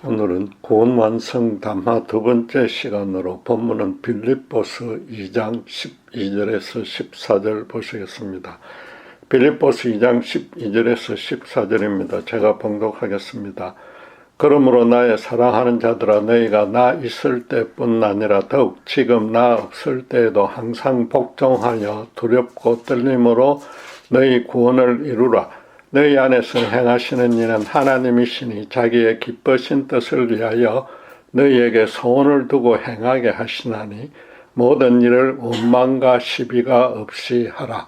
오늘은 구원 완성 담화 두 번째 시간으로 본문은 빌립보서 2장 12절에서 14절 보시겠습니다. 빌립보서 2장 12절에서 14절입니다. 제가 봉독하겠습니다. 그러므로 나의 사랑하는 자들아, 너희가 나 있을 때뿐 아니라 더욱 지금 나 없을 때에도 항상 복종하여 두렵고 떨림으로 너희 구원을 이루라. 너희 안에서 행하시는 이는 하나님이시니 자기의 기쁘신 뜻을 위하여 너희에게 소원을 두고 행하게 하시나니 모든 일을 원망과 시비가 없이 하라.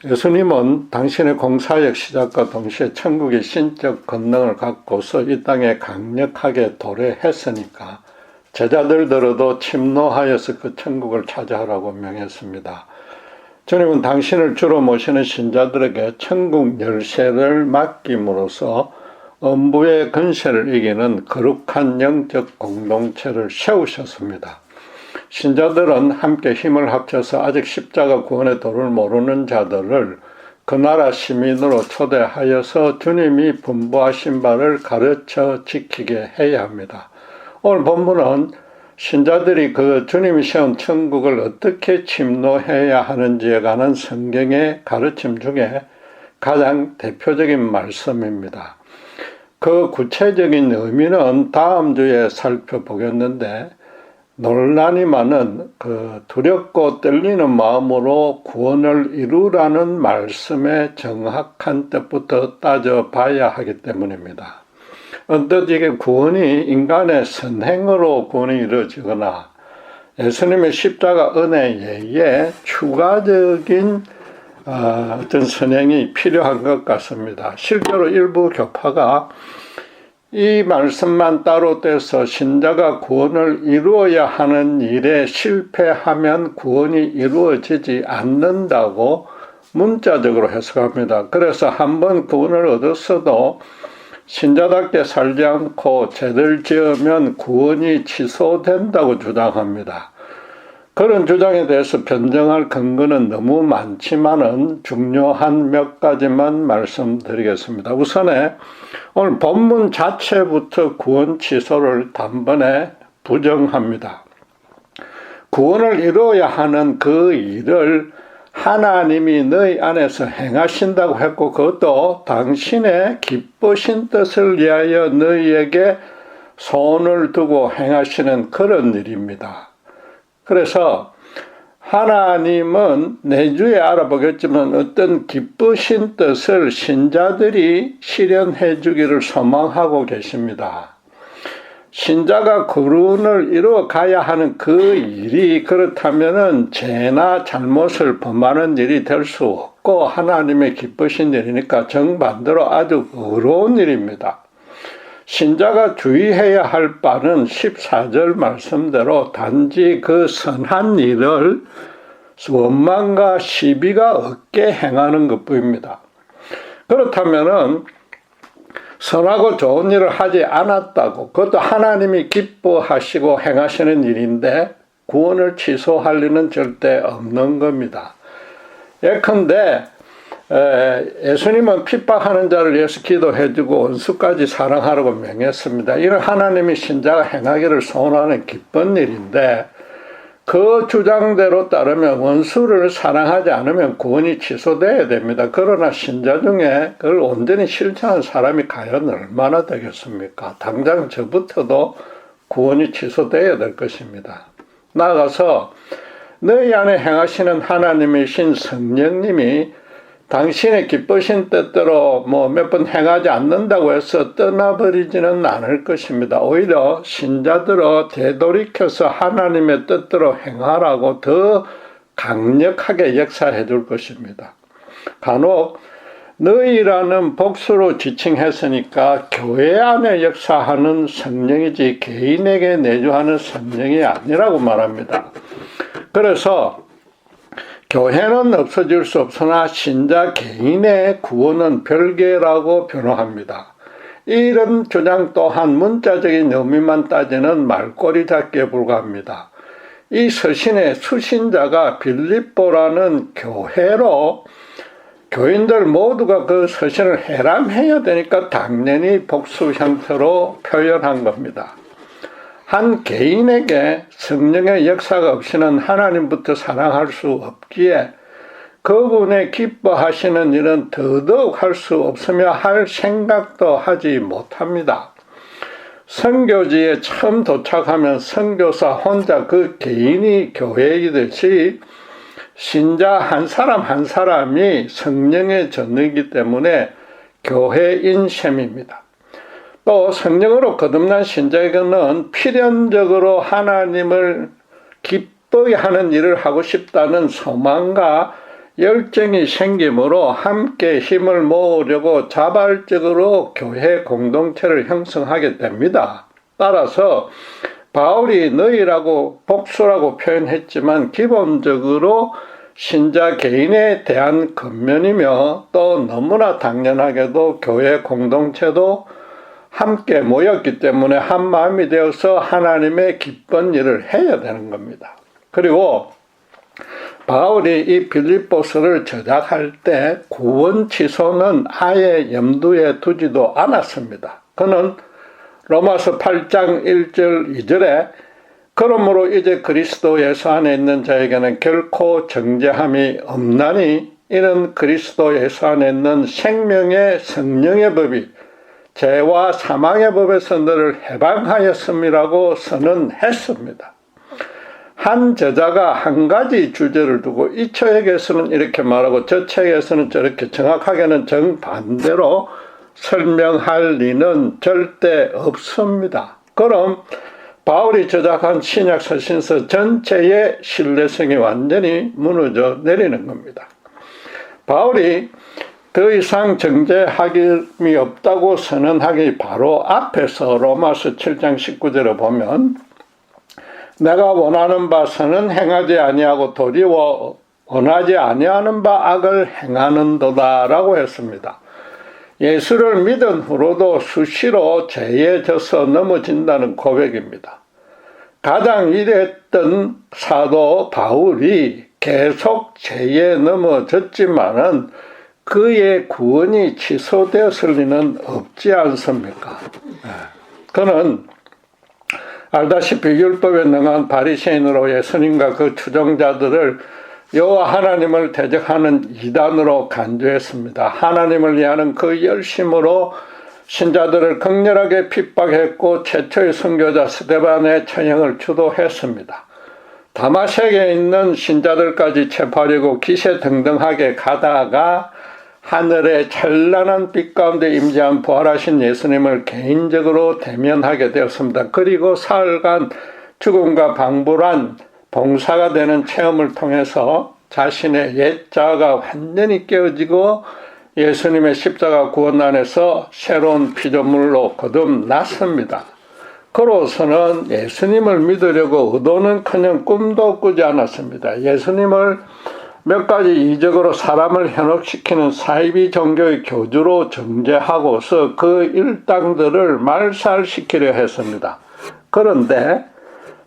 예수님은 당신의 공사역 시작과 동시에 천국의 신적 권능을 갖고서 이 땅에 강력하게 도래했으니까 제자들더러도 침노하여서 그 천국을 차지하라고 명했습니다. 주님은 당신을 주로 모시는 신자들에게 천국 열쇠를 맡김으로써 음부의 근세를 이기는 거룩한 영적 공동체를 세우셨습니다. 신자들은 함께 힘을 합쳐서 아직 십자가 구원의 도를 모르는 자들을 그 나라 시민으로 초대하여서 주님이 분부하신 바를 가르쳐 지키게 해야 합니다. 오늘 본문은 신자들이 그 주님이 세운 천국을 어떻게 침노해야 하는지에 관한 성경의 가르침 중에 가장 대표적인 말씀입니다. 그 구체적인 의미는 다음 주에 살펴보겠는데, 논란이 많은 그 두렵고 떨리는 마음으로 구원을 이루라는 말씀의 정확한 뜻부터 따져봐야 하기 때문입니다. 언뜻 이게 구원이 인간의 선행으로 구원이 이루어지거나 예수님의 십자가 은혜에 추가적인 어떤 선행이 필요한 것 같습니다. 실제로 일부 교파가 이 말씀만 따로 떼서 신자가 구원을 이루어야 하는 일에 실패하면 구원이 이루어지지 않는다고 문자적으로 해석합니다. 그래서 한번 구원을 얻었어도 신자답게 살지 않고 죄를 지으면 구원이 취소된다고 주장합니다. 그런 주장에 대해서 변정할 근거는 너무 많지만은 중요한 몇 가지만 말씀드리겠습니다. 우선에 오늘 본문 자체부터 구원 취소를 단번에 부정합니다. 구원을 이루어야 하는 그 일을 하나님이 너희 안에서 행하신다고 했고, 그것도 당신의 기쁘신 뜻을 위하여 너희에게 소원을 두고 행하시는 그런 일입니다. 그래서 하나님은 내주에 알아보겠지만 어떤 기쁘신 뜻을 신자들이 실현해 주기를 소망하고 계십니다. 신자가 구원을 이루어 가야 하는 그 일이 그렇다면은 죄나 잘못을 범하는 일이 될 수 없고 하나님의 기쁘신 일이니까 정반대로 아주 어려운 일입니다. 신자가 주의해야 할 바는 14절 말씀대로 단지 그 선한 일을 원망과 시비가 없게 행하는 것뿐입니다. 그렇다면은 선하고 좋은 일을 하지 않았다고, 그것도 하나님이 기뻐하시고 행하시는 일인데 구원을 취소할 리는 절대 없는 겁니다. 예컨대 예수님은 핍박하는 자를 위해서 기도해주고 원수까지 사랑하라고 명했습니다. 이는 하나님이 신자가 행하기를 소원하는 기쁜 일인데, 그 주장대로 따르면 원수를 사랑하지 않으면 구원이 취소돼야 됩니다. 그러나 신자 중에 그걸 온전히 실천한 사람이 과연 얼마나 되겠습니까? 당장 저부터도 구원이 취소돼야 될 것입니다. 나아가서 너희 안에 행하시는 하나님이신 성령님이 당신의 기쁘신 뜻대로 몇 번 행하지 않는다고 해서 떠나버리지는 않을 것입니다. 오히려 신자들어 되돌이켜서 하나님의 뜻대로 행하라고 더 강력하게 역사해 줄 것입니다. 간혹 너희라는 복수로 지칭했으니까 교회 안에 역사하는 성령이지 개인에게 내주하는 성령이 아니라고 말합니다. 그래서 교회는 없어질 수 없으나 신자 개인의 구원은 별개라고 변호합니다. 이런 주장 또한 문자적인 의미만 따지는 말꼬리 잡기에 불과합니다. 이 서신의 수신자가 빌립보라는 교회로 교인들 모두가 그 서신을 해람해야 되니까 당연히 복수 형태로 표현한 겁니다. 한 개인에게 성령의 역사가 없이는 하나님부터 사랑할 수 없기에 그분의 기뻐하시는 일은 더더욱 할 수 없으며 할 생각도 하지 못합니다. 선교지에 처음 도착하면 선교사 혼자 그 개인이 교회이듯이 신자 한 사람 한 사람이 성령의 전이기 때문에 교회인 셈입니다. 또 성령으로 거듭난 신자에게는 필연적으로 하나님을 기쁘게 하는 일을 하고 싶다는 소망과 열정이 생기므로 함께 힘을 모으려고 자발적으로 교회 공동체를 형성하게 됩니다. 따라서 바울이 너희라고 복수라고 표현했지만 기본적으로 신자 개인에 대한 권면이며 또 너무나 당연하게도 교회 공동체도 함께 모였기 때문에 한 마음이 되어서 하나님의 기쁜 일을 해야 되는 겁니다. 그리고 바울이 이 빌립보서를 저작할 때 구원 취소는 아예 염두에 두지도 않았습니다. 그는 로마서 8장 1절 2절에 그러므로 이제 그리스도 예수 안에 있는 자에게는 결코 정죄함이 없나니 이는 그리스도 예수 안에 있는 생명의 성령의 법이 죄와 사망의 법에서 너를 해방하였음이라고 선언했습니다. 한 저자가 한 가지 주제를 두고 이 책에서는 이렇게 말하고 저 책에서는 저렇게 정확하게는 정반대로 설명할 리는 절대 없습니다. 그럼 바울이 저작한 신약 서신서 전체의 신뢰성이 완전히 무너져 내리는 겁니다. 바울이 더 이상 정죄하김이 없다고 선언하기 바로 앞에서 로마서 7장 19절을 보면 내가 원하는 바 선은 행하지 아니하고 도리어 원하지 아니하는 바 악을 행하는도다 라고 했습니다. 예수를 믿은 후로도 수시로 죄에 져서 넘어진다는 고백입니다. 가장 위대했던 사도 바울이 계속 죄에 넘어졌지만은 그의 구원이 취소되었을 리는 없지 않습니까? 그는 알다시피 율법에 능한 바리새인으로 예수님과 그 추종자들을 여호와 하나님을 대적하는 이단으로 간주했습니다. 하나님을 위하는 그 열심으로 신자들을 극렬하게 핍박했고 최초의 선교자 스데반의 처형을 주도했습니다. 다마섹에 있는 신자들까지 체포하려고 기세등등하게 가다가 하늘의 찬란한 빛 가운데 임재한 부활하신 예수님을 개인적으로 대면하게 되었습니다. 그리고 사흘간 죽음과 방불한 봉사가 되는 체험을 통해서 자신의 옛 자아가 완전히 깨어지고 예수님의 십자가 구원 안에서 새로운 피조물로 거듭났습니다. 그로서는 예수님을 믿으려고 의도는커녕 꿈도 꾸지 않았습니다. 예수님을 몇 가지 이적으로 사람을 현혹시키는 사이비 종교의 교주로 정죄하고서 그 일당들을 말살시키려 했습니다. 그런데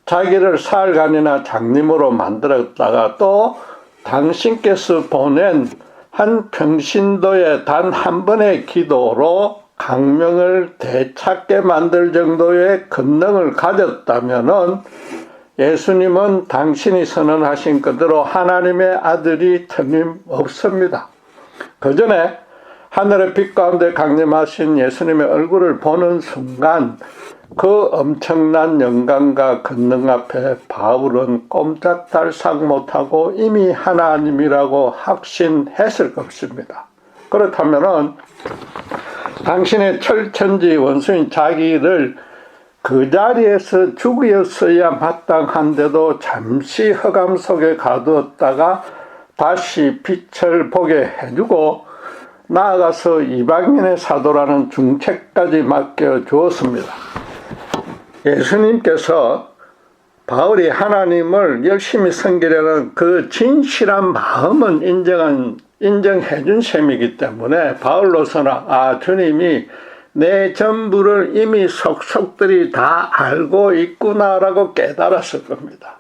자기를 사흘간이나 장님으로 만들었다가 또 당신께서 보낸 한 평신도의 단 한 번의 기도로 강명을 되찾게 만들 정도의 권능을 가졌다면은 예수님은 당신이 선언하신 그대로 하나님의 아들이 틀림없습니다. 그 전에 하늘의 빛 가운데 강림하신 예수님의 얼굴을 보는 순간 그 엄청난 영광과 권능 앞에 바울은 꼼짝달싹 못하고 이미 하나님이라고 확신했을 것입니다. 그렇다면은 당신의 철천지 원수인 자기를 그 자리에서 죽였어야 마땅한데도 잠시 흑암 속에 가두었다가 다시 빛을 보게 해주고 나아가서 이방인의 사도라는 중책까지 맡겨주었습니다. 예수님께서 바울이 하나님을 열심히 섬기려는 그 진실한 마음은 인정해 준 셈이기 때문에 바울로서는 주님이 내 전부를 이미 속속들이 다 알고 있구나라고 깨달았을 겁니다.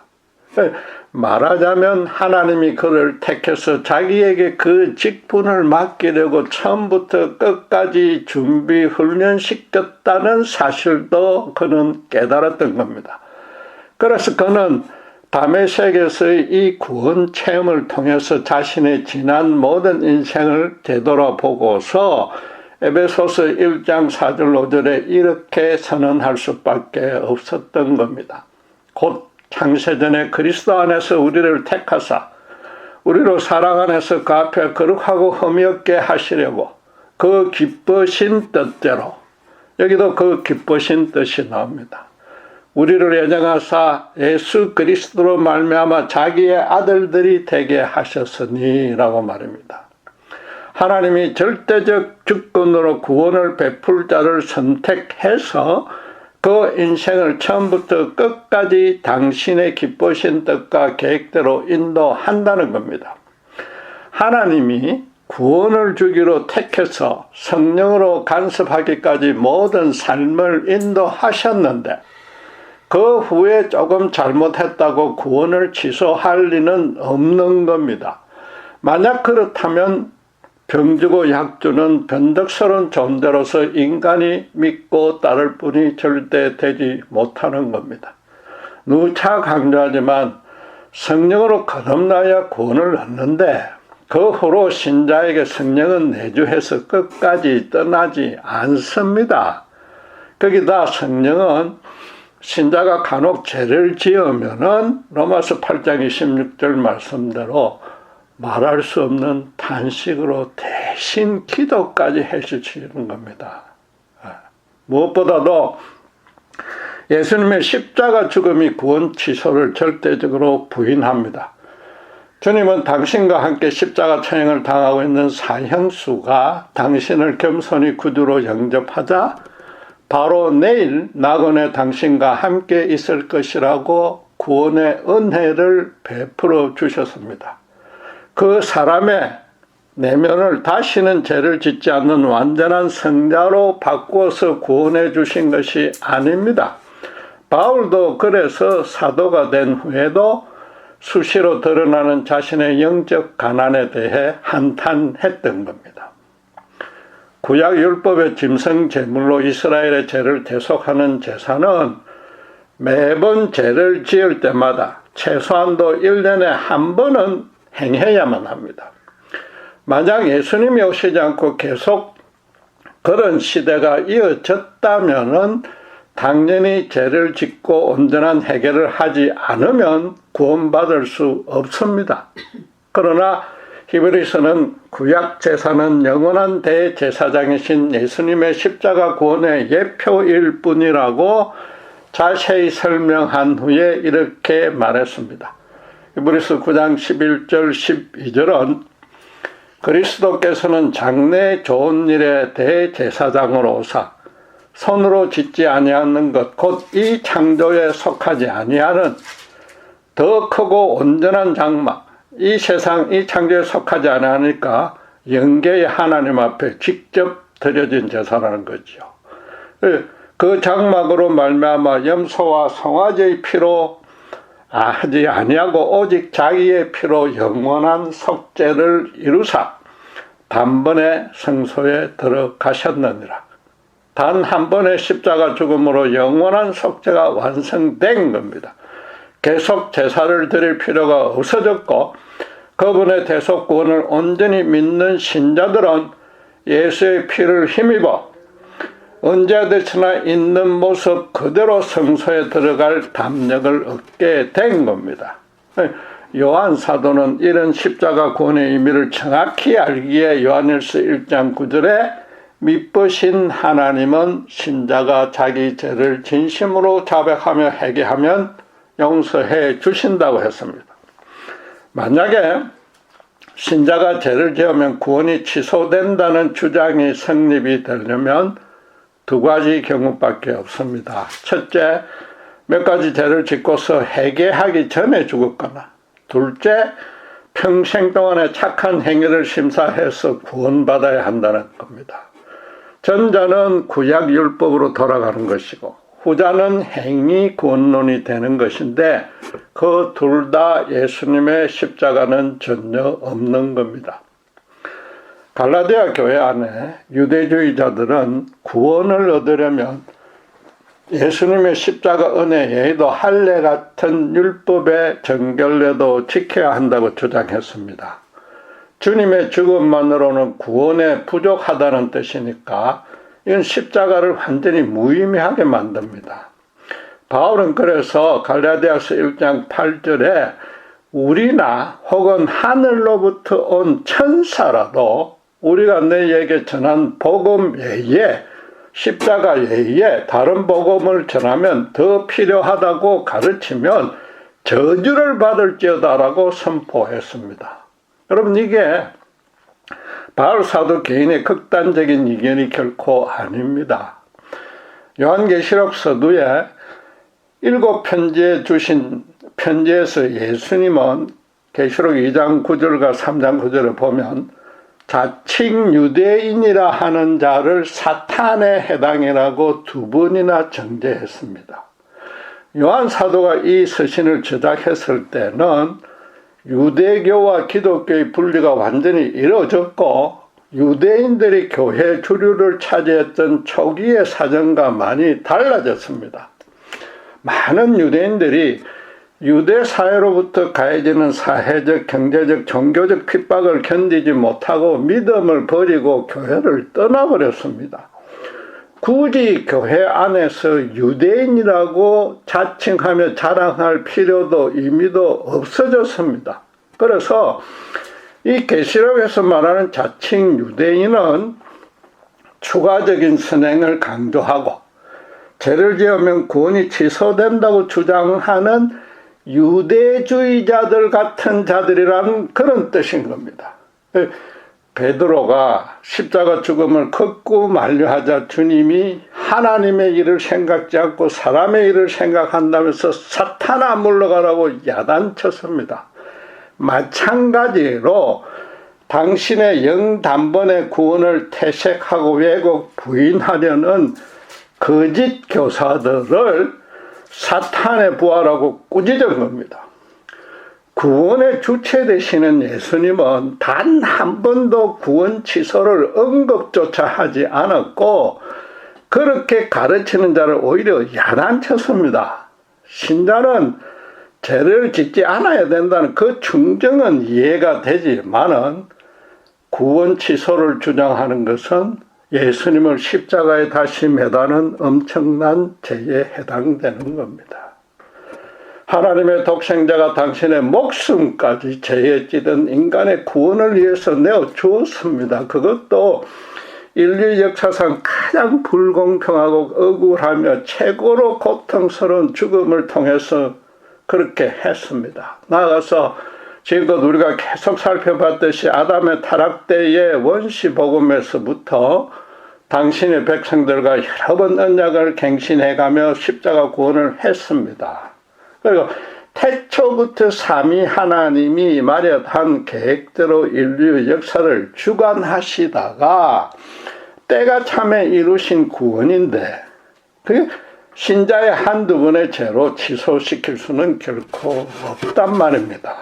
말하자면 하나님이 그를 택해서 자기에게 그 직분을 맡기려고 처음부터 끝까지 준비 훈련시켰다는 사실도 그는 깨달았던 겁니다. 그래서 그는 다메섹에서의 이 구원 체험을 통해서 자신의 지난 모든 인생을 되돌아보고서 에베소서 1장 4절 5절에 이렇게 선언할 수밖에 없었던 겁니다. 곧 창세전에 그리스도 안에서 우리를 택하사 우리로 사랑 안에서 그 앞에 거룩하고 흠이 없게 하시려고 그 기쁘신 뜻대로, 여기도 그 기쁘신 뜻이 나옵니다. 우리를 예정하사 예수 그리스도로 말미암아 자기의 아들들이 되게 하셨으니 라고 말입니다. 하나님이 절대적 주권으로 구원을 베풀 자를 선택해서 그 인생을 처음부터 끝까지 당신의 기쁘신 뜻과 계획대로 인도한다는 겁니다. 하나님이 구원을 주기로 택해서 성령으로 간섭하기까지 모든 삶을 인도하셨는데 그 후에 조금 잘못했다고 구원을 취소할 리는 없는 겁니다. 만약 그렇다면 병주고 약주는 변덕스러운 존재로서 인간이 믿고 따를 뿐이 절대 되지 못하는 겁니다. 누차 강조하지만 성령으로 거듭나야 구원을 얻는데 그 후로 신자에게 성령은 내주해서 끝까지 떠나지 않습니다. 거기다 성령은 신자가 간혹 죄를 지으면은 로마서 8장 26절 말씀대로 말할 수 없는 탄식으로 대신 기도까지 해주시는 겁니다. 무엇보다도 예수님의 십자가 죽음이 구원 취소를 절대적으로 부인합니다. 주님은 당신과 함께 십자가 처형을 당하고 있는 사형수가 당신을 겸손히 구주로 영접하자 바로 내일 나그네 당신과 함께 있을 것이라고 구원의 은혜를 베풀어 주셨습니다. 그 사람의 내면을 다시는 죄를 짓지 않는 완전한 성자로 바꾸어서 구원해 주신 것이 아닙니다. 바울도 그래서 사도가 된 후에도 수시로 드러나는 자신의 영적 가난에 대해 한탄했던 겁니다. 구약 율법의 짐승 제물로 이스라엘의 죄를 대속하는 제사는 매번 죄를 지을 때마다 최소한도 1년에 한 번은 행해야만 합니다. 만약 예수님이 오시지 않고 계속 그런 시대가 이어졌다면은 당연히 죄를 짓고 온전한 해결을 하지 않으면 구원받을 수 없습니다. 그러나 히브리서는 구약 제사는 영원한 대제사장이신 예수님의 십자가 구원의 예표일 뿐이라고 자세히 설명한 후에 이렇게 말했습니다. 히브리서 9장 11절 12절은 그리스도께서는 장래 좋은 일의 대제사장으로 오사 손으로 짓지 아니하는 것 곧 이 창조에 속하지 아니하는 더 크고 온전한 장막, 이 세상 이 창조에 속하지 아니하니까 영계의 하나님 앞에 직접 드려진 제사라는 거죠. 그 장막으로 말미암아 염소와 송아지의 피로 하지 아니하고 오직 자기의 피로 영원한 속죄를 이루사 단번에 성소에 들어가셨느니라. 단 한 번의 십자가 죽음으로 영원한 속죄가 완성된 겁니다. 계속 제사를 드릴 필요가 없어졌고 그분의 대속구원을 온전히 믿는 신자들은 예수의 피를 힘입어 언제든지나 있는 모습 그대로 성소에 들어갈 담력을 얻게 된 겁니다. 요한 사도는 이런 십자가 구원의 의미를 정확히 알기에 요한일서 1장 9절에 미쁘신 하나님은 신자가 자기 죄를 진심으로 자백하며 회개하면 용서해 주신다고 했습니다. 만약에 신자가 죄를 지으면 구원이 취소된다는 주장이 성립이 되려면 두 가지 경우밖에 없습니다. 첫째, 몇 가지 죄를 짓고서 회개하기 전에 죽었거나, 둘째, 평생 동안의 착한 행위를 심사해서 구원받아야 한다는 겁니다. 전자는 구약 율법으로 돌아가는 것이고 후자는 행위 구원론이 되는 것인데 그 둘 다 예수님의 십자가는 전혀 없는 겁니다. 갈라디아 교회 안에 유대주의자들은 구원을 얻으려면 예수님의 십자가 은혜 외에도 할례 같은 율법의 정결례도 지켜야 한다고 주장했습니다. 주님의 죽음만으로는 구원에 부족하다는 뜻이니까 이건 십자가를 완전히 무의미하게 만듭니다. 바울은 그래서 갈라디아서 1장 8절에 우리나 혹은 하늘로부터 온 천사라도 우리가 너희에게 전한 복음 외에 십자가 외에 다른 복음을 전하면 더 필요하다고 가르치면 저주를 받을지어다라고 선포했습니다. 여러분, 이게 바울 사도 개인의 극단적인 의견이 결코 아닙니다. 요한계시록 서두에 7편지에 주신 편지에서 예수님은 계시록 2장 9절과 3장 9절을 보면 자칭 유대인이라 하는 자를 사탄의 해당이라고 2번이나 정죄했습니다. 요한 사도가 이 서신을 저작했을 때는 유대교와 기독교의 분리가 완전히 이루어졌고 유대인들이 교회 주류를 차지했던 초기의 사정과 많이 달라졌습니다. 많은 유대인들이 유대 사회로부터 가해지는 사회적, 경제적, 종교적 핍박을 견디지 못하고 믿음을 버리고 교회를 떠나버렸습니다. 굳이 교회 안에서 유대인이라고 자칭하며 자랑할 필요도 의미도 없어졌습니다. 그래서 이 계시록에서 말하는 자칭 유대인은 추가적인 선행을 강조하고 죄를 지으면 구원이 취소된다고 주장하는 유대주의자들 같은 자들이라는 그런 뜻인 겁니다. 베드로가 십자가 죽음을 걷고 만류하자 주님이 하나님의 일을 생각지 않고 사람의 일을 생각한다면서 사탄아 물러가라고 야단쳤습니다. 마찬가지로 당신의 영단번의 구원을 퇴색하고 왜곡 부인하려는 거짓 교사들을 사탄의 부하라고 꾸짖은 겁니다. 구원의 주체 되시는 예수님은 단 한 번도 구원 취소를 언급조차 하지 않았고 그렇게 가르치는 자를 오히려 야단쳤습니다. 신자는 죄를 짓지 않아야 된다는 그 충정은 이해가 되지만은 구원 취소를 주장하는 것은 예수님을 십자가에 다시 매다는 엄청난 죄에 해당되는 겁니다. 하나님의 독생자가 당신의 목숨까지 죄에 찌든 인간의 구원을 위해서 내어주었습니다. 그것도 인류 역사상 가장 불공평하고 억울하며 최고로 고통스러운 죽음을 통해서 그렇게 했습니다. 나아가서 지금껏 우리가 계속 살펴봤듯이 아담의 타락 때의 원시 복음에서부터 당신의 백성들과 여러 번 언약을 갱신해가며 십자가 구원을 했습니다. 그리고 태초부터 삼위 하나님이 마련한 계획대로 인류 역사를 주관하시다가 때가 참에 이루신 구원인데 그게 신자의 한두 번의 죄로 취소시킬 수는 결코 없단 말입니다.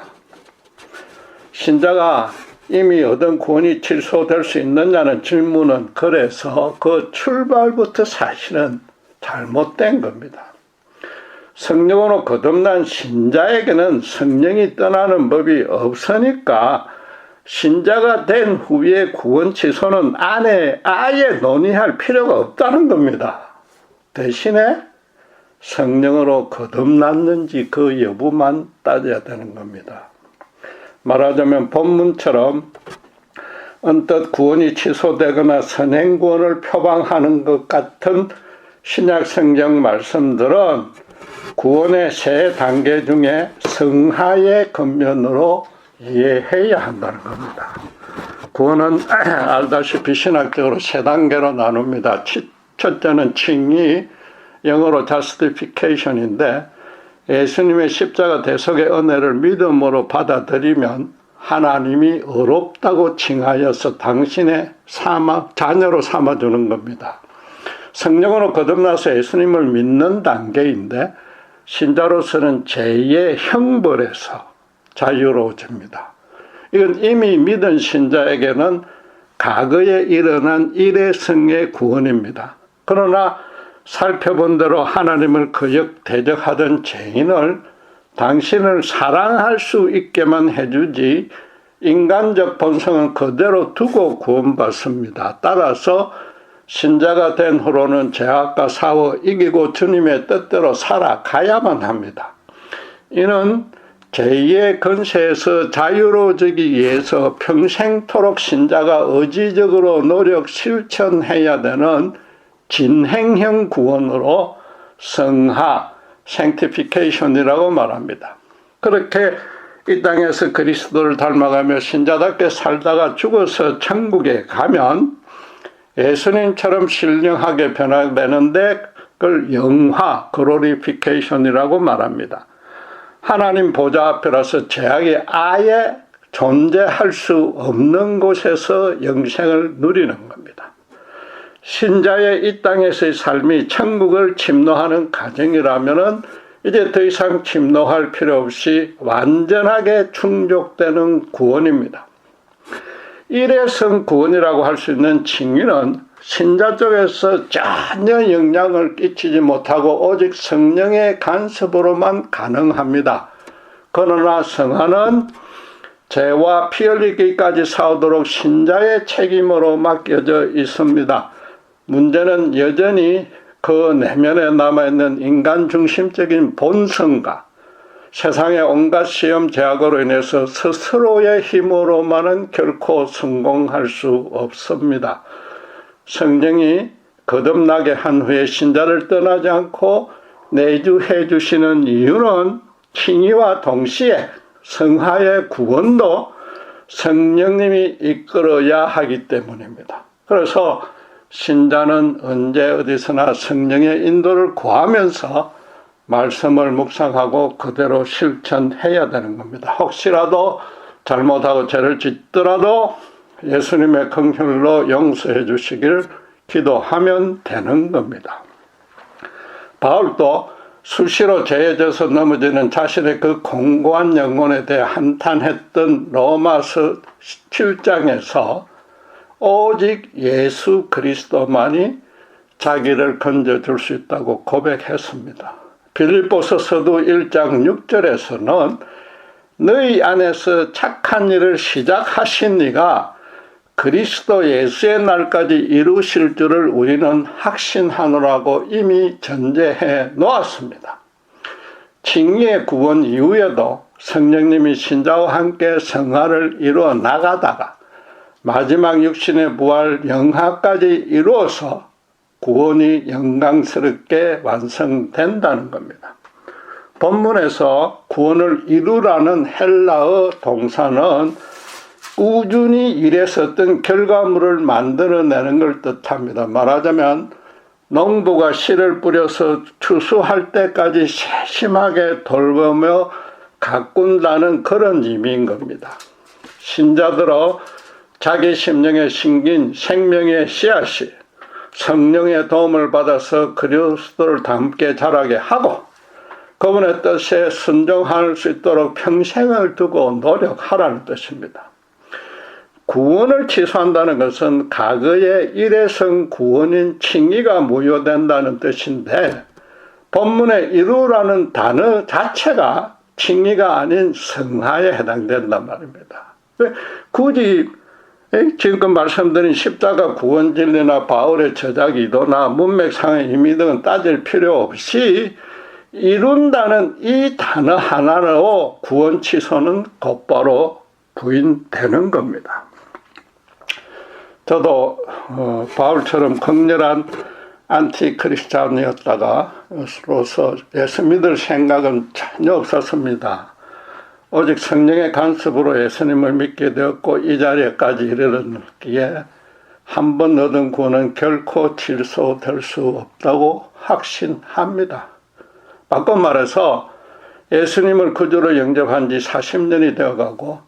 신자가 이미 얻은 구원이 취소될 수 있느냐는 질문은 그래서 그 출발부터 사실은 잘못된 겁니다. 성령으로 거듭난 신자에게는 성령이 떠나는 법이 없으니까 신자가 된 후에 구원 취소는 아예 논의할 필요가 없다는 겁니다. 대신에 성령으로 거듭났는지 그 여부만 따져야 되는 겁니다. 말하자면 본문처럼 언뜻 구원이 취소되거나 선행구원을 표방하는 것 같은 신약 성경 말씀들은 구원의 세 단계 중에 성하의 겉면으로 이해해야 한다는 겁니다. 구원은 알다시피 신학적으로 세 단계로 나눕니다. 첫째는 칭의, 영어로 justification인데 예수님의 십자가 대속의 은혜를 믿음으로 받아들이면 하나님이 의롭다고 칭하여서 당신의 자녀로 삼아주는 겁니다. 성령으로 거듭나서 예수님을 믿는 단계인데 신자로서는 죄의 형벌에서 자유로워집니다. 이건 이미 믿은 신자에게는 과거에 일어난 일회성의 구원입니다. 그러나 살펴본 대로 하나님을 대적하던 죄인을 당신을 사랑할 수 있게만 해주지 인간적 본성은 그대로 두고 구원받습니다. 따라서 신자가 된 후로는 죄악과 싸워 이기고 주님의 뜻대로 살아가야만 합니다. 이는 죄의 권세에서 자유로워지기 위해서 평생토록 신자가 의지적으로 노력 실천해야 되는 진행형 구원으로 성화, sanctification이라고 말합니다. 그렇게 이 땅에서 그리스도를 닮아가며 신자답게 살다가 죽어서 천국에 가면 예수님처럼 신령하게 변화되는데 그걸 영화, glorification이라고 말합니다. 하나님 보좌 앞이라서 죄악이 아예 존재할 수 없는 곳에서 영생을 누리는 겁니다. 신자의 이 땅에서의 삶이 천국을 침노하는 과정이라면은 이제 더 이상 침노할 필요 없이 완전하게 충족되는 구원입니다. 일회성 구원이라고 할 수 있는 칭의는 신자 쪽에서 전혀 영향을 끼치지 못하고 오직 성령의 간섭으로만 가능합니다. 그러나 성화는 죄와 피 흘리기까지 싸우도록 신자의 책임으로 맡겨져 있습니다. 문제는 여전히 그 내면에 남아있는 인간 중심적인 본성과 세상의 온갖 시험 제약으로 인해서 스스로의 힘으로만은 결코 성공할 수 없습니다. 성령이 거듭나게 한 후에 신자를 떠나지 않고 내주해 주시는 이유는 칭의와 동시에 성화의 구원도 성령님이 이끌어야 하기 때문입니다. 그래서 신자는 언제 어디서나 성령의 인도를 구하면서 말씀을 묵상하고 그대로 실천해야 되는 겁니다. 혹시라도 잘못하고 죄를 짓더라도 예수님의 긍휼로 용서해 주시길 기도하면 되는 겁니다. 바울도 수시로 죄에 져서 넘어지는 자신의 그 공고한 영혼에 대해 한탄했던 로마서 7장에서 오직 예수 그리스도만이 자기를 건져줄 수 있다고 고백했습니다. 빌립보서서도 1장 6절에서는 너희 안에서 착한 일을 시작하신 이가 그리스도 예수의 날까지 이루실 줄을 우리는 확신하노라고 이미 전제해 놓았습니다. 칭의의 구원 이후에도 성령님이 신자와 함께 성화를 이루어 나가다가 마지막 육신의 부활 영화까지 이루어서 구원이 영광스럽게 완성된다는 겁니다. 본문에서 구원을 이루라는 헬라어 동사는 꾸준히 일해서 어떤 결과물을 만들어내는 걸 뜻합니다. 말하자면 농부가 씨를 뿌려서 추수할 때까지 세심하게 돌보며 가꾼다는 그런 의미인 겁니다. 신자들어 자기 심령에 심긴 생명의 씨앗이 성령의 도움을 받아서 그리스도를 닮게 자라게 하고 그분의 뜻에 순종할 수 있도록 평생을 두고 노력하라는 뜻입니다. 구원을 취소한다는 것은 과거의 일회성 구원인 칭의가 무효된다는 뜻인데 본문에 이루라는 단어 자체가 칭의가 아닌 성화에 해당된단 말입니다. 굳이 지금껏 말씀드린 십자가 구원 진리나 바울의 저작 의도나 문맥상의 의미 등은 따질 필요 없이 이룬다는 이 단어 하나로 구원 취소는 곧바로 부인되는 겁니다. 저도 바울처럼 극렬한 안티크리스찬이었다가로서 예수 믿을 생각은 전혀 없었습니다. 오직 성령의 간섭으로 예수님을 믿게 되었고 이 자리에까지 이르렀기에 한 번 얻은 구원은 결코 취소될 수 없다고 확신합니다. 바꿔 말해서 예수님을 구주로 영접한 지 40년이 되어가고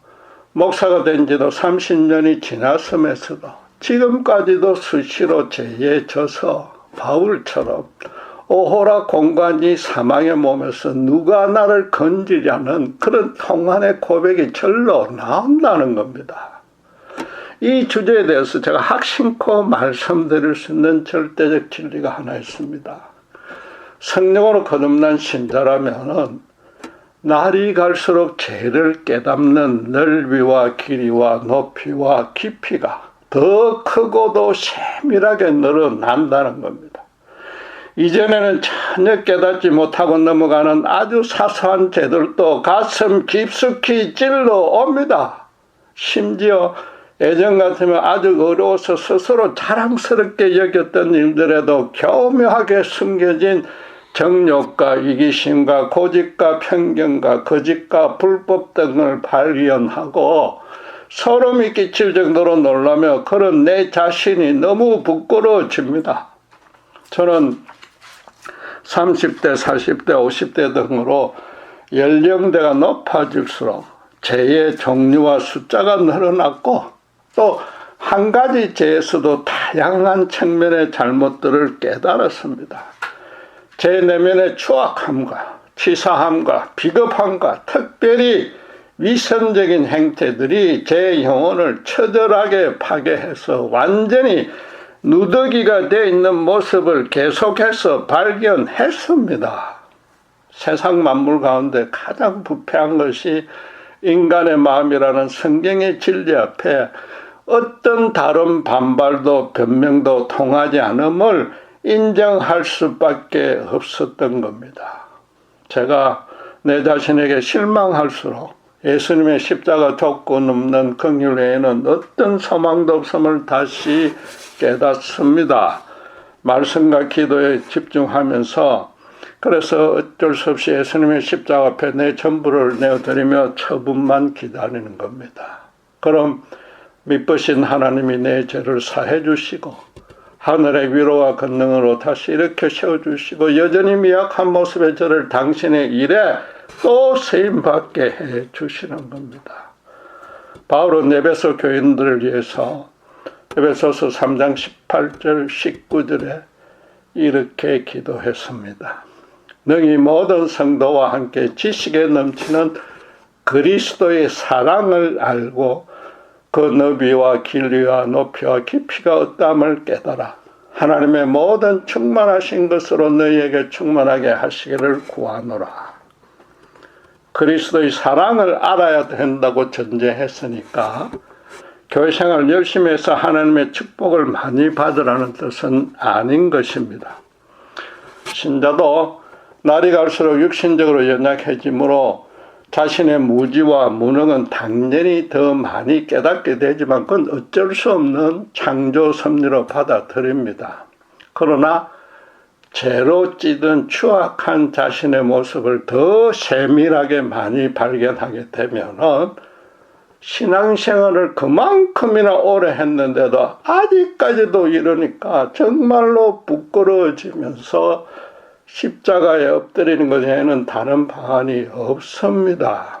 목사가 된 지도 30년이 지났음에서도 지금까지도 수시로 죄에 져서 바울처럼 오호라 공간이 사망의 몸에서 누가 나를 건지려는 그런 통한의 고백이 절로 나온다는 겁니다. 이 주제에 대해서 제가 확신코 말씀드릴 수 있는 절대적 진리가 하나 있습니다. 성령으로 거듭난 신자라면은 날이 갈수록 죄를 깨닫는 넓이와 길이와 높이와 깊이가 더 크고도 세밀하게 늘어난다는 겁니다. 이전에는 전혀 깨닫지 못하고 넘어가는 아주 사소한 죄들도 가슴 깊숙이 찔러 옵니다. 심지어 예전 같으면 아주 어려워서 스스로 자랑스럽게 여겼던 일들에도 교묘하게 숨겨진 정욕과 이기심과 고집과 편견과 거짓과 불법 등을 발견하고 소름이 끼칠 정도로 놀라며 그런 내 자신이 너무 부끄러워집니다. 저는 30대, 40대, 50대 등으로 연령대가 높아질수록 죄의 종류와 숫자가 늘어났고 또 한 가지 죄에서도 다양한 측면의 잘못들을 깨달았습니다. 제 내면의 추악함과 치사함과 비겁함과 특별히 위선적인 행태들이 제 영혼을 처절하게 파괴해서 완전히 누더기가 되어 있는 모습을 계속해서 발견했습니다. 세상 만물 가운데 가장 부패한 것이 인간의 마음이라는 성경의 진리 앞에 어떤 다른 반발도 변명도 통하지 않음을 인정할 수밖에 없었던 겁니다. 제가 내 자신에게 실망할수록 예수님의 십자가 조건 없는 긍휼 외에는 어떤 소망도 없음을 다시 깨닫습니다. 말씀과 기도에 집중하면서 그래서 어쩔 수 없이 예수님의 십자가 앞에 내 전부를 내어드리며 처분만 기다리는 겁니다. 그럼 미쁘신 하나님이 내 죄를 사해 주시고 하늘의 위로와 권능으로 다시 일으켜 세워주시고 여전히 미약한 모습의 저를 당신의 일에 또 쓰임받게 해 주시는 겁니다. 바울은 에베소 교인들을 위해서 에베소서 3장 18절 19절에 이렇게 기도했습니다. 능히 모든 성도와 함께 지식에 넘치는 그리스도의 사랑을 알고 그 너비와 길이와 높이와 깊이가 어떠함을 깨달아 하나님의 모든 충만하신 것으로 너희에게 충만하게 하시기를 구하노라. 그리스도의 사랑을 알아야 된다고 전제했으니까 교회 생활 열심히 해서 하나님의 축복을 많이 받으라는 뜻은 아닌 것입니다. 신자도 날이 갈수록 육신적으로 연약해지므로 자신의 무지와 무능은 당연히 더 많이 깨닫게 되지만 그건 어쩔 수 없는 창조 섭리로 받아들입니다. 그러나 죄로 찌든 추악한 자신의 모습을 더 세밀하게 많이 발견하게 되면은 신앙생활을 그만큼이나 오래 했는데도 아직까지도 이러니까 정말로 부끄러워지면서 십자가에 엎드리는 것 외에는 다른 방안이 없습니다.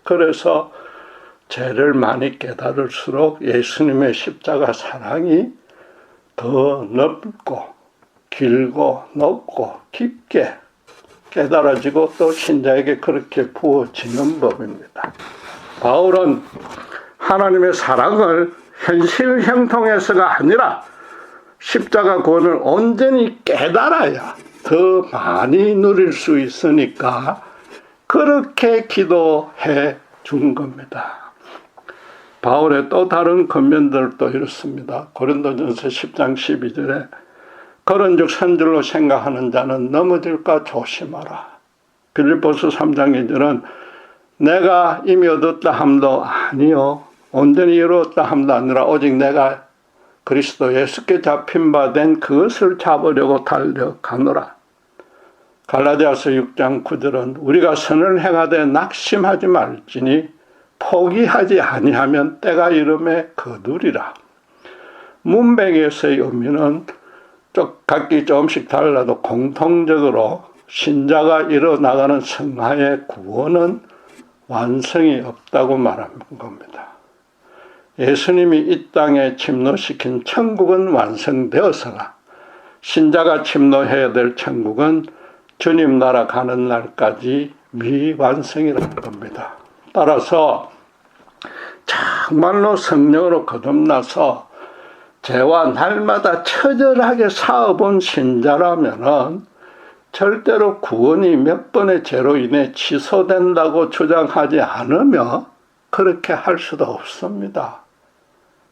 그래서 죄를 많이 깨달을수록 예수님의 십자가 사랑이 더 넓고 길고 높고 깊게 깨달아지고 또 신자에게 그렇게 부어지는 법입니다. 바울은 하나님의 사랑을 현실 형통해서가 아니라 십자가 구원을 온전히 깨달아야 더 많이 누릴 수 있으니까 그렇게 기도해 준 겁니다. 바울의 또 다른 권면들도 이렇습니다. 고린도전서 10장 12절에 그런즉 선줄로 생각하는 자는 넘어질까 조심하라. 빌립보서 3장 2절은 내가 이미 얻었다 함도 아니요 온전히 이루었다 함도 아니라 오직 내가 그리스도 예수께 잡힌 바 된 그것을 잡으려고 달려가노라. 갈라디아서 6장 9절은 우리가 선을 행하되 낙심하지 말지니 포기하지 아니하면 때가 이름에 거두리라. 문맥에서의 의미는 각기 조금씩 달라도 공통적으로 신자가 이뤄나가는 성화의 구원은 완성이 없다고 말하는 겁니다. 예수님이 이 땅에 침노시킨 천국은 완성되어서나 신자가 침노해야 될 천국은 주님 나라 가는 날까지 미완성이라는 겁니다. 따라서 정말로 성령으로 거듭나서 죄와 날마다 처절하게 싸워본 신자라면은 절대로 구원이 몇 번의 죄로 인해 취소된다고 주장하지 않으며 그렇게 할 수도 없습니다.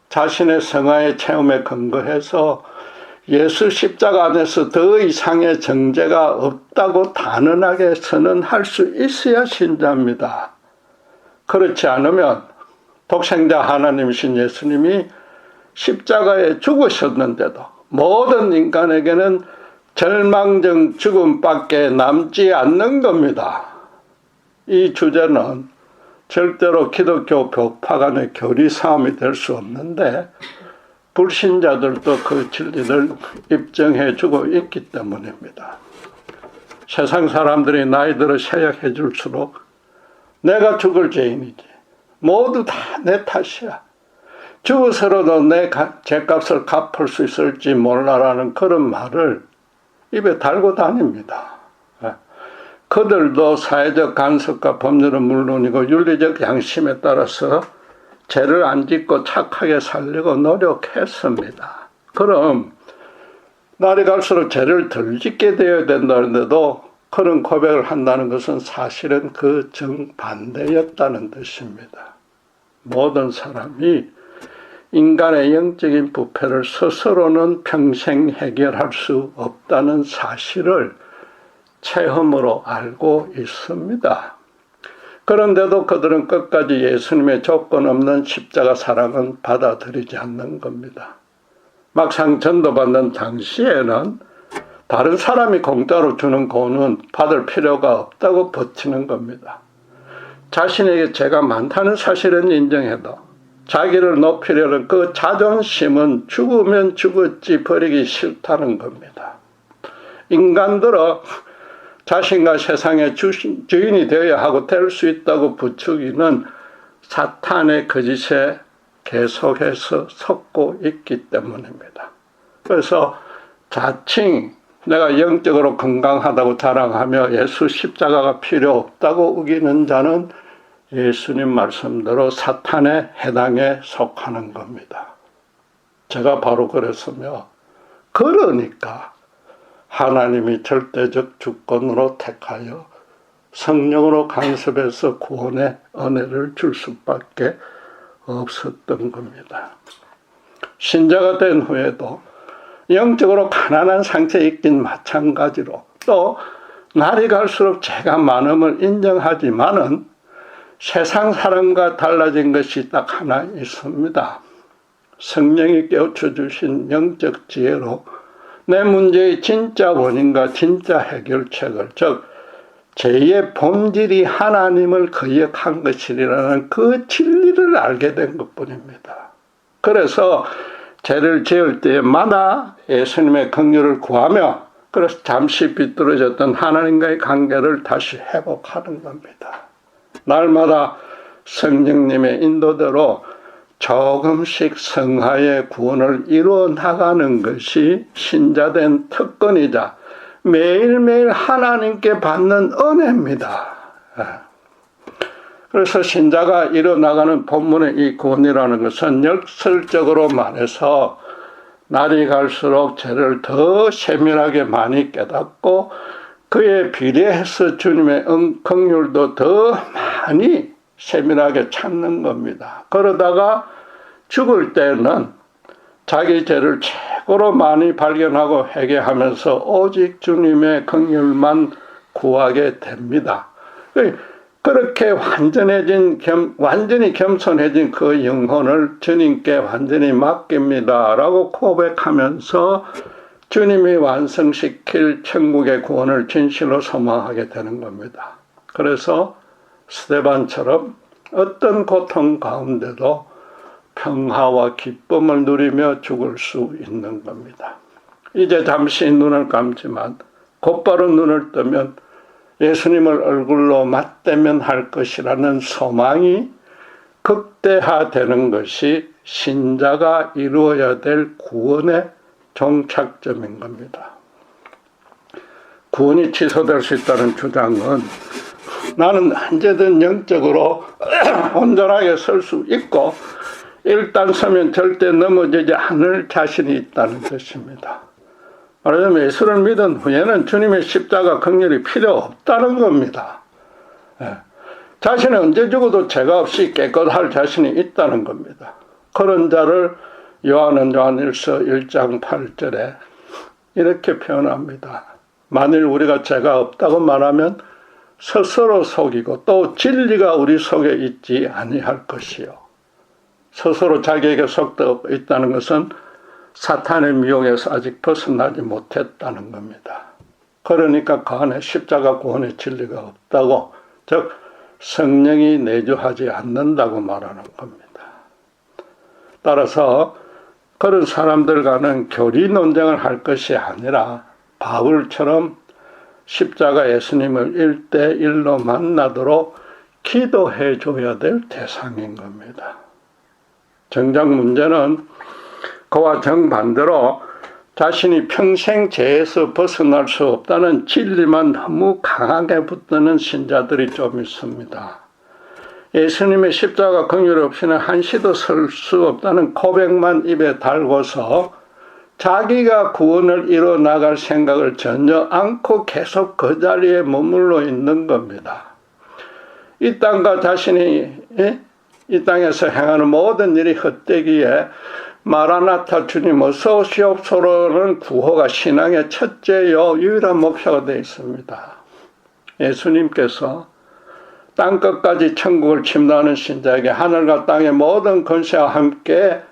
자신의 성화의 체험에 근거해서 예수 십자가 안에서 더 이상의 정죄가 없다고 단언하게 선언할 수 있어야 신자입니다. 그렇지 않으면 독생자 하나님이신 예수님이 십자가에 죽으셨는데도 모든 인간에게는 절망적 죽음밖에 남지 않는 겁니다. 이 주제는 절대로 기독교 교파 간의 교리 싸움이 될 수 없는데 불신자들도 그 진리를 입증해 주고 있기 때문입니다. 세상 사람들이 나이 들어 쇠약해 줄수록 내가 죽을 죄인이지, 모두 다 내 탓이야, 죽어서라도 내 죄값을 갚을 수 있을지 몰라라는 그런 말을 입에 달고 다닙니다. 그들도 사회적 간섭과 법률은 물론이고 윤리적 양심에 따라서 죄를 안 짓고 착하게 살려고 노력했습니다. 그럼 날이 갈수록 죄를 덜 짓게 되어야 된다는데도 그런 고백을 한다는 것은 사실은 그 정반대였다는 뜻입니다. 모든 사람이 인간의 영적인 부패를 스스로는 평생 해결할 수 없다는 사실을 체험으로 알고 있습니다. 그런데도 그들은 끝까지 예수님의 조건 없는 십자가 사랑은 받아들이지 않는 겁니다. 막상 전도받는 당시에는 다른 사람이 공짜로 주는 구원은 받을 필요가 없다고 버티는 겁니다. 자신에게 죄가 많다는 사실은 인정해도 자기를 높이려는 그 자존심은 죽으면 죽었지 버리기 싫다는 겁니다. 인간들은 자신과 세상의 주인이 되어야 하고 될 수 있다고 부추기는 사탄의 거짓에 계속해서 섞고 있기 때문입니다. 그래서 자칭 내가 영적으로 건강하다고 자랑하며 예수 십자가가 필요 없다고 우기는 자는 예수님 말씀대로 사탄의 해당에 속하는 겁니다. 제가 바로 그랬으며, 그러니까 하나님이 절대적 주권으로 택하여 성령으로 간섭해서 구원의 은혜를 줄 수밖에 없었던 겁니다. 신자가 된 후에도 영적으로 가난한 상태에 있긴 마찬가지로 또 날이 갈수록 죄가 많음을 인정하지만은 세상 사람과 달라진 것이 딱 하나 있습니다. 성령이 깨우쳐 주신 영적 지혜로 내 문제의 진짜 원인과 진짜 해결책을, 즉 죄의 본질이 하나님을 거역한 것이라는 그 진리를 알게 된 것뿐입니다. 그래서 죄를 지을 때마다 예수님의 긍휼을 구하며 그래서 잠시 비뚤어졌던 하나님과의 관계를 다시 회복하는 겁니다. 날마다 성령님의 인도대로 조금씩 성화의 구원을 이루어 나가는 것이 신자된 특권이자 매일매일 하나님께 받는 은혜입니다. 그래서 신자가 이뤄나가는 본문의 이 구원이라는 것은 역설적으로 말해서 날이 갈수록 죄를 더 세밀하게 많이 깨닫고 그에 비례해서 주님의 긍휼도 더 많이 세밀하게 찾는 겁니다. 그러다가 죽을 때는 자기 죄를 최고로 많이 발견하고 회개하면서 오직 주님의 긍휼만 구하게 됩니다. 그렇게 완전히 겸손해진 그 영혼을 주님께 완전히 맡깁니다 라고 고백하면서 주님이 완성시킬 천국의 구원을 진실로 소망하게 되는 겁니다. 그래서 스데반처럼 어떤 고통 가운데도 평화와 기쁨을 누리며 죽을 수 있는 겁니다. 이제 잠시 눈을 감지만 곧바로 눈을 뜨면 예수님을 얼굴로 맞대면 할 것이라는 소망이 극대화되는 것이 신자가 이루어야 될 구원의 종착점인 겁니다. 구원이 취소될 수 있다는 주장은 나는 언제든 영적으로 온전하게 설 수 있고 일단 서면 절대 넘어지지 않을 자신이 있다는 것입니다. 말하자면 예수를 믿은 후에는 주님의 십자가 긍휼이 필요 없다는 겁니다. 자신은 언제 죽어도 죄가 없이 깨끗할 자신이 있다는 겁니다. 그런 자를 요한은 요한일서 1장 8절에 이렇게 표현합니다. 만일 우리가 죄가 없다고 말하면 스스로 속이고 또 진리가 우리 속에 있지 아니할 것이요. 스스로 자기에게 속도 있다는 것은 사탄의 미혹에서 아직 벗어나지 못했다는 겁니다. 그러니까 그 안에 십자가 구원의 진리가 없다고, 즉 성령이 내주하지 않는다고 말하는 겁니다. 따라서 그런 사람들과는 교리 논쟁을 할 것이 아니라 바울처럼 십자가 예수님을 1대1로 만나도록 기도해 줘야 될 대상인 겁니다. 정작 문제는 그와 정반대로 자신이 평생 죄에서 벗어날 수 없다는 진리만 너무 강하게 붙드는 신자들이 좀 있습니다. 예수님의 십자가 긍휼 없이는 한시도 설 수 없다는 고백만 입에 달고서 자기가 구원을 이뤄 나갈 생각을 전혀 않고 계속 그 자리에 머물러 있는 겁니다. 이 땅과 자신이 이 땅에서 행하는 모든 일이 헛되기에 마라나타 주님 어서 오시옵소서는 구호가 신앙의 첫째요 유일한 목표가 되어 있습니다. 예수님께서 땅끝까지 천국을 침노하는 신자에게 하늘과 땅의 모든 권세와 함께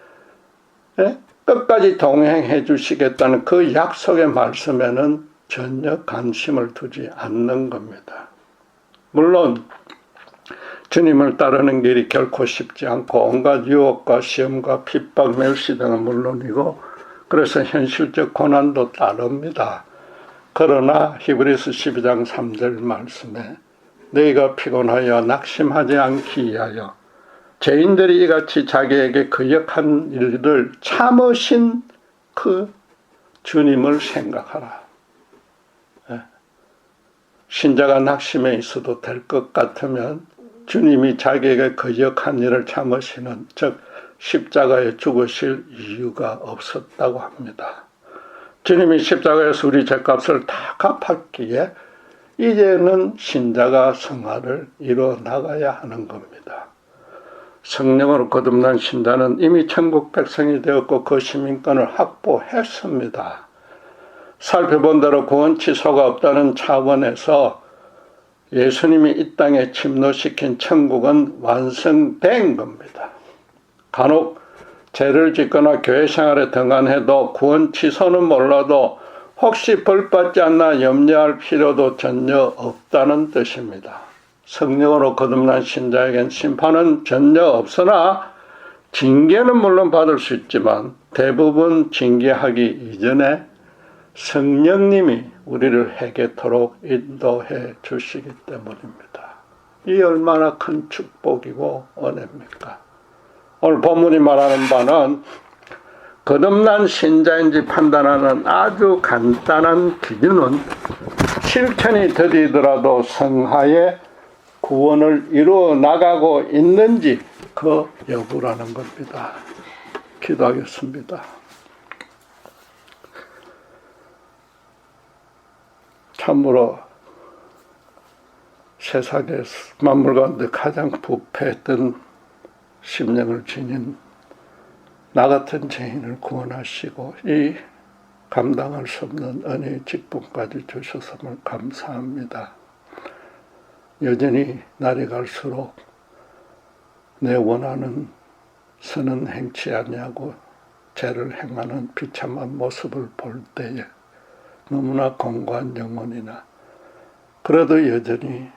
끝까지 동행해 주시겠다는 그 약속의 말씀에는 전혀 관심을 두지 않는 겁니다. 물론 주님을 따르는 길이 결코 쉽지 않고 온갖 유혹과 시험과 핍박, 멸시 등은 물론이고 그래서 현실적 고난도 따릅니다. 그러나 히브리서 12장 3절 말씀에 너희가 피곤하여 낙심하지 않기 위하여 죄인들이 이같이 자기에게 거역한 일을 참으신 그 주님을 생각하라. 신자가 낙심해 있어도 될 것 같으면 주님이 자기에게 거역한 일을 참으시는, 즉 십자가에 죽으실 이유가 없었다고 합니다. 주님이 십자가에서 우리 죄값을 다 갚았기에 이제는 신자가 성화를 이뤄 나가야 하는 겁니다. 성령으로 거듭난 신자는 이미 천국 백성이 되었고 그 시민권을 확보했습니다. 살펴본 대로 구원 취소가 없다는 차원에서 예수님이 이 땅에 침노시킨 천국은 완성된 겁니다. 간혹 죄를 짓거나 교회 생활에 등한해도 구원 취소는 몰라도 혹시 벌받지 않나 염려할 필요도 전혀 없다는 뜻입니다. 성령으로 거듭난 신자에겐 심판은 전혀 없으나 징계는 물론 받을 수 있지만 대부분 징계하기 이전에 성령님이 우리를 회개토록 인도해 주시기 때문입니다. 이 얼마나 큰 축복이고 은혜입니까? 오늘 본문이 말하는 바는 거듭난 신자인지 판단하는 아주 간단한 기준은 실천이 더디더라도 성화의 구원을 이루어 나가고 있는지 그 여부라는 겁니다. 기도하겠습니다. 참으로 세상의 만물 가운데 가장 부패했던 심령을 지닌 나 같은 죄인을 구원하시고 이 감당할 수 없는 은혜의 직분까지 주셔서 감사합니다. 여전히 날이 갈수록 내 원하는 선은 행치 아니하고 죄를 행하는 비참한 모습을 볼 때에 너무나 공고한 영혼이나 그래도 여전히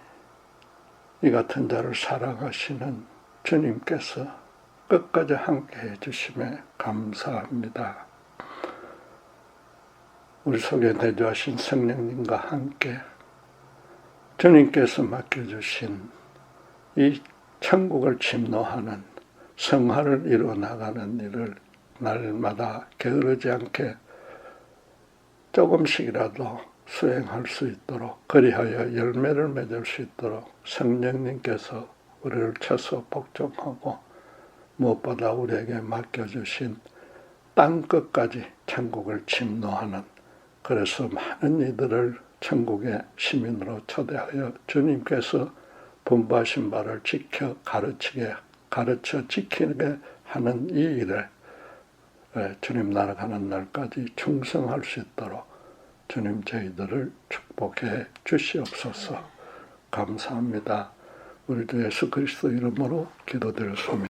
이 같은 자를 사랑하시는 주님께서 끝까지 함께 해주심에 감사합니다. 우리 속에 내주하신 성령님과 함께 주님께서 맡겨주신 이 천국을 침노하는 성화를 이루어 나가는 일을 날마다 게으르지 않게 조금씩이라도 수행할 수 있도록, 그리하여 열매를 맺을 수 있도록 성령님께서 우리를 채소 복종하고 무엇보다 우리에게 맡겨주신 땅끝까지 천국을 침노하는, 그래서 많은 이들을 천국의 시민으로 초대하여 주님께서 분부하신 바를 가르쳐 지키게 하는 이 일에 주님 나라 가는 날까지 충성할 수 있도록 주님 저희들을 축복해 주시옵소서. 감사합니다. 우리 주 예수 그리스도 이름으로 기도드렸습니다.